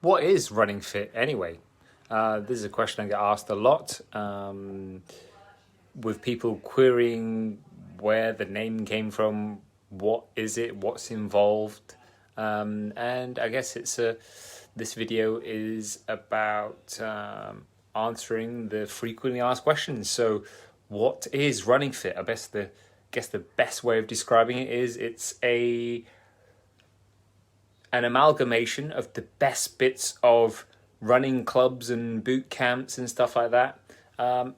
What is running fit anyway? This is a question I get asked a lot, with people querying where the name came from, what is it, what's involved, and I guess this video is about answering the frequently asked questions. So, what is running fit? I guess the best way of describing it is it's an amalgamation of the best bits of running clubs and boot camps and stuff like that,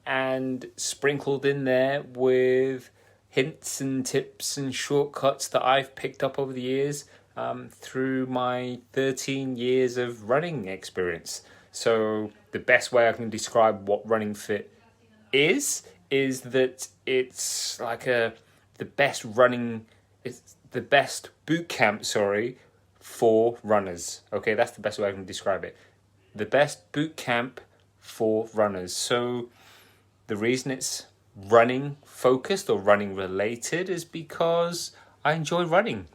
and sprinkled in there with hints and tips and shortcuts that I've picked up over the years through my 13 years of running experience. So the best way I can describe what running fit is that it's like the best boot camp, for runners. Okay, that's the best way I can describe it. The best boot camp for runners. So the reason it's running focused or running related is because I enjoy running.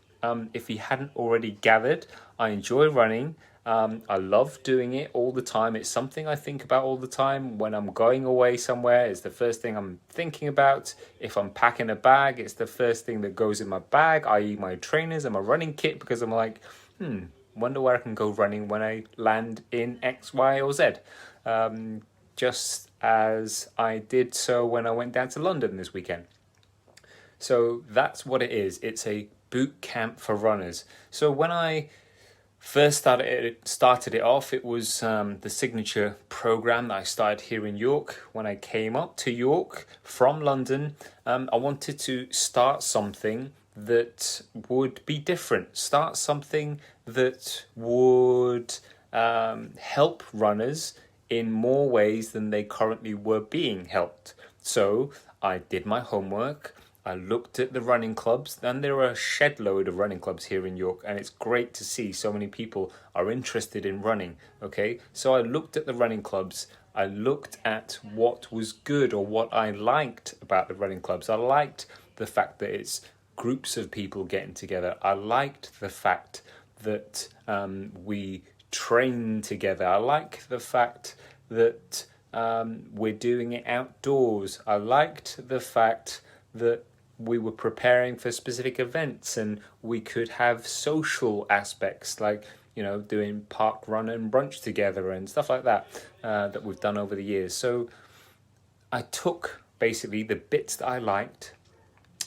If you hadn't already gathered, I enjoy running. I love doing it all the time. It's something I think about all the time. When I'm going away somewhere, it's the first thing I'm thinking about. If I'm packing a bag, it's the first thing that goes in my bag, i.e. my trainers and my running kit, because I'm like, wonder where I can go running when I land in X, Y, or Z. Just as I did so when I went down to London this weekend. So that's what it is. It's a boot camp for runners. So when I first started it off, it was the signature program that I started here in York. When I came up to York from London, I wanted to start something that would be different. Start something that would help runners in more ways than they currently were being helped. So I did my homework. I looked at the running clubs, and there are a shed load of running clubs here in York, and it's great to see so many people are interested in running. Okay, so I looked at the running clubs. I looked at what was good or what I liked about the running clubs. I liked the fact that it's groups of people getting together. I liked the fact that we train together. I like the fact that we're doing it outdoors. I liked the fact that we were preparing for specific events and we could have social aspects like, doing park run and brunch together and stuff like that that we've done over the years. So I took basically the bits that I liked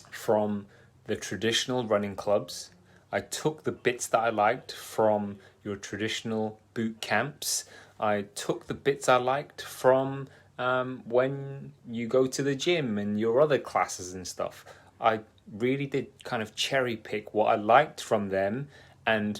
from the traditional running clubs. I took the bits that I liked from your traditional boot camps. I took the bits I liked from when you go to the gym and your other classes and stuff. I really did kind of cherry pick what I liked from them and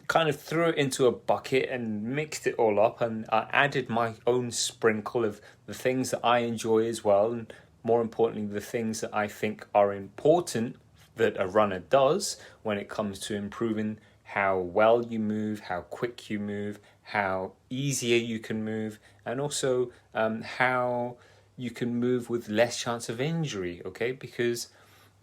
kind of threw it into a bucket and mixed it all up, and I added my own sprinkle of the things that I enjoy as well, and more importantly, the things that I think are important that a runner does when it comes to improving how well you move, how quick you move, how easier you can move, and also how you can move with less chance of injury, okay? Because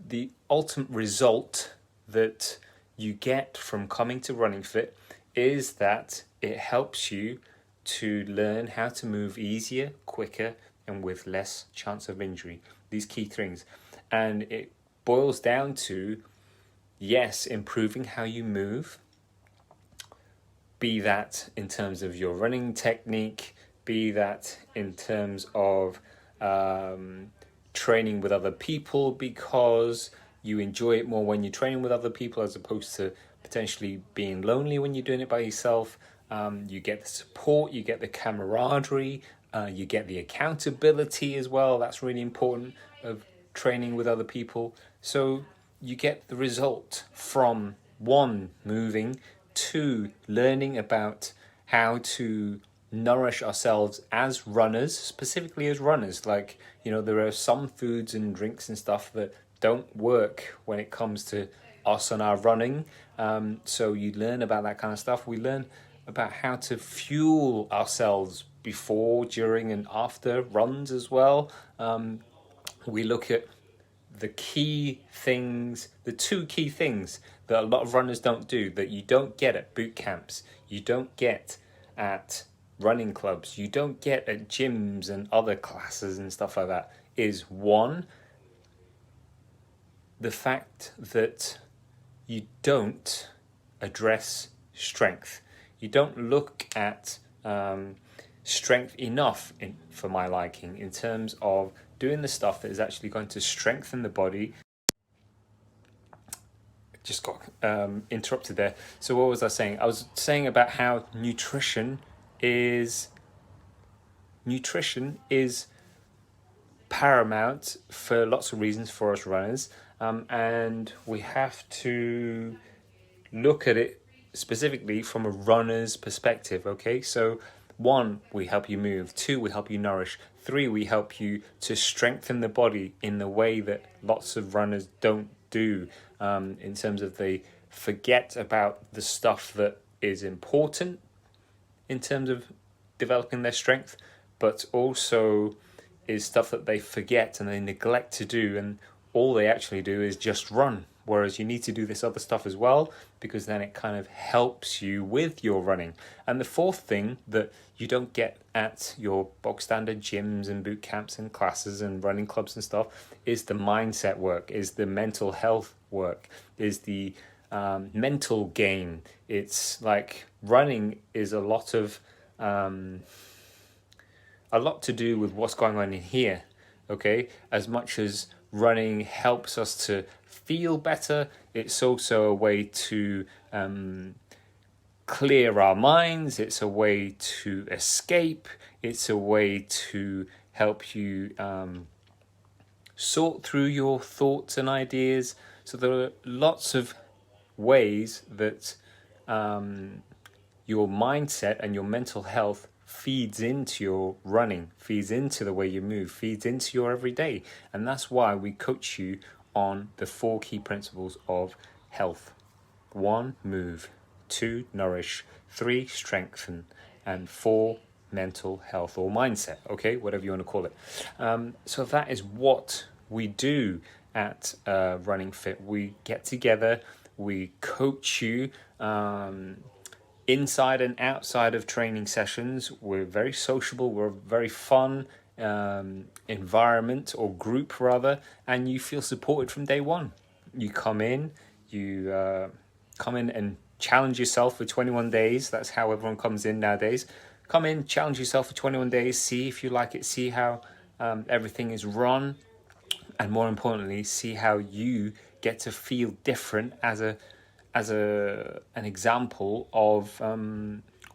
the ultimate result that you get from coming to Running Fit is that it helps you to learn how to move easier, quicker, and with less chance of injury. These key things. And it boils down to, yes, improving how you move, be that in terms of your running technique, be that in terms of training with other people because you enjoy it more when you're training with other people as opposed to potentially being lonely when you're doing it by yourself. You get the support, you get the camaraderie, you get the accountability as well. That's really important of training with other people. So you get the result from 1, moving, 2, learning about how to nourish ourselves as runners, specifically as runners. Like, there are some foods and drinks and stuff that don't work when it comes to us and our running. So you learn about that kind of stuff. We learn about how to fuel ourselves before, during, and after runs as well. We look at the key things, the 2 key things that a lot of runners don't do, that you don't get at boot camps. you don't get at running clubs, you don't get at gyms and other classes and stuff like that, is one, the fact that you don't address strength. You don't look at strength enough, for my liking, in terms of doing the stuff that is actually going to strengthen the body. Just got interrupted there. So what was I saying? I was saying about how nutrition is paramount for lots of reasons for us runners, and we have to look at it specifically from a runner's perspective. Okay, so 1, we help you move. 2, we help you nourish. 3, we help you to strengthen the body in the way that lots of runners don't do, in terms of they forget about the stuff that is important in terms of developing their strength, but also is stuff that they forget and they neglect to do, and all they actually do is just run. Whereas you need to do this other stuff as well, because then it kind of helps you with your running. And the 4th thing that you don't get at your bog standard gyms and boot camps and classes and running clubs and stuff is the mindset work, is the mental health work, is the mental game. It's like running is a lot to do with what's going on in here, okay? As much as running helps us to feel better, it's also a way to clear our minds, it's a way to escape, it's a way to help you sort through your thoughts and ideas. So there are lots of ways that your mindset and your mental health feeds into your running, feeds into the way you move, feeds into your everyday. And that's why we coach you on the 4 key principles of health. 1, move. 2, nourish. 3, strengthen. And 4, mental health or mindset, okay, whatever you want to call it. So that is what we do at Running Fit. We get together, we coach you inside and outside of training sessions. We're very sociable, we're a very fun environment, or group rather, and you feel supported from day one. You come in and challenge yourself for 21 days. That's how everyone comes in nowadays. Come in, challenge yourself for 21 days, see if you like it, see how everything is run, and more importantly, see how you get to feel different as an example of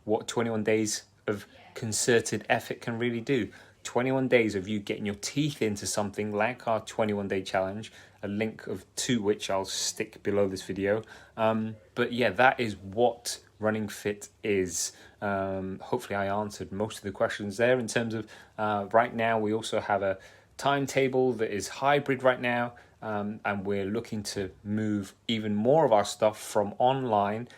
what 21 days of concerted effort can really do. 21 days of you getting your teeth into something like our 21-day challenge, a link to which I'll stick below this video. But yeah, that is what Running Fit is. Hopefully I answered most of the questions there. In terms of right now, we also have a timetable that is hybrid right now, and we're looking to move even more of our stuff from online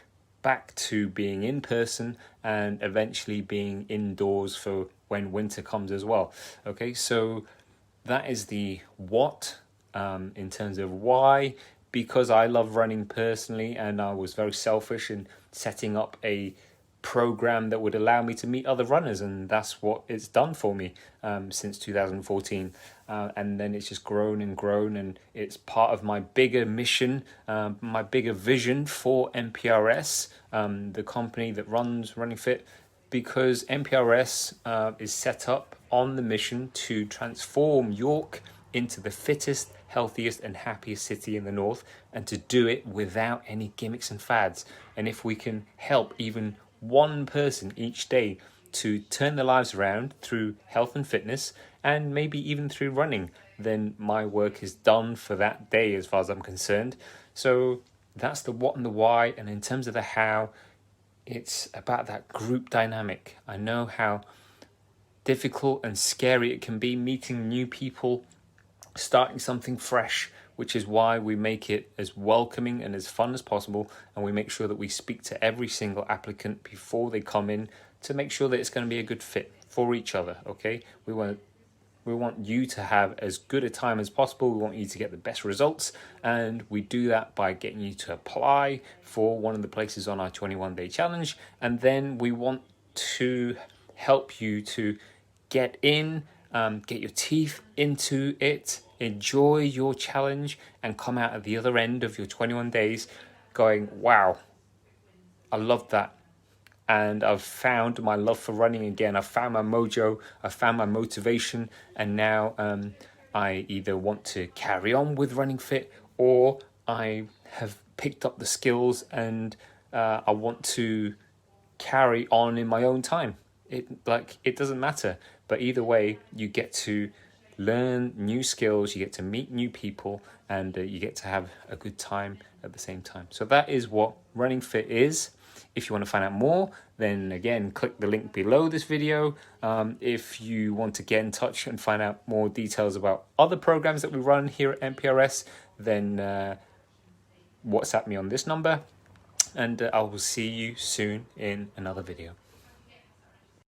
back to being in person, and eventually being indoors for when winter comes as well. Okay, so that is the what. In terms of why, because I love running personally, and I was very selfish in setting up a program that would allow me to meet other runners, and that's what it's done for me since 2014. And then it's just grown and grown, and it's part of my bigger mission, my bigger vision for MPRS, the company that runs Running Fit, because MPRS is set up on the mission to transform York into the fittest, healthiest and happiest city in the north, and to do it without any gimmicks and fads. And if we can help even one person each day to turn their lives around through health and fitness, and maybe even through running, then my work is done for that day as far as I'm concerned. So that's the what and the why. And in terms of the how, it's about that group dynamic. I know how difficult and scary it can be meeting new people, starting something fresh, which is why we make it as welcoming and as fun as possible, and we make sure that we speak to every single applicant before they come in to make sure that it's going to be a good fit for each other. Okay, we want to We want you to have as good a time as possible. We want you to get the best results, and we do that by getting you to apply for one of the places on our 21-day challenge. And then we want to help you to get in, get your teeth into it, enjoy your challenge, and come out at the other end of your 21 days going, wow, I love that. And I've found my love for running again. I've found my mojo, I've found my motivation, and now I either want to carry on with Running Fit, or I have picked up the skills and I want to carry on in my own time. It doesn't matter, but either way, you get to learn new skills, you get to meet new people, and you get to have a good time at the same time. So that is what Running Fit is. If you want to find out more, then again, click the link below this video. If you want to get in touch and find out more details about other programs that we run here at MPRS, then WhatsApp me on this number, and I will see you soon in another video.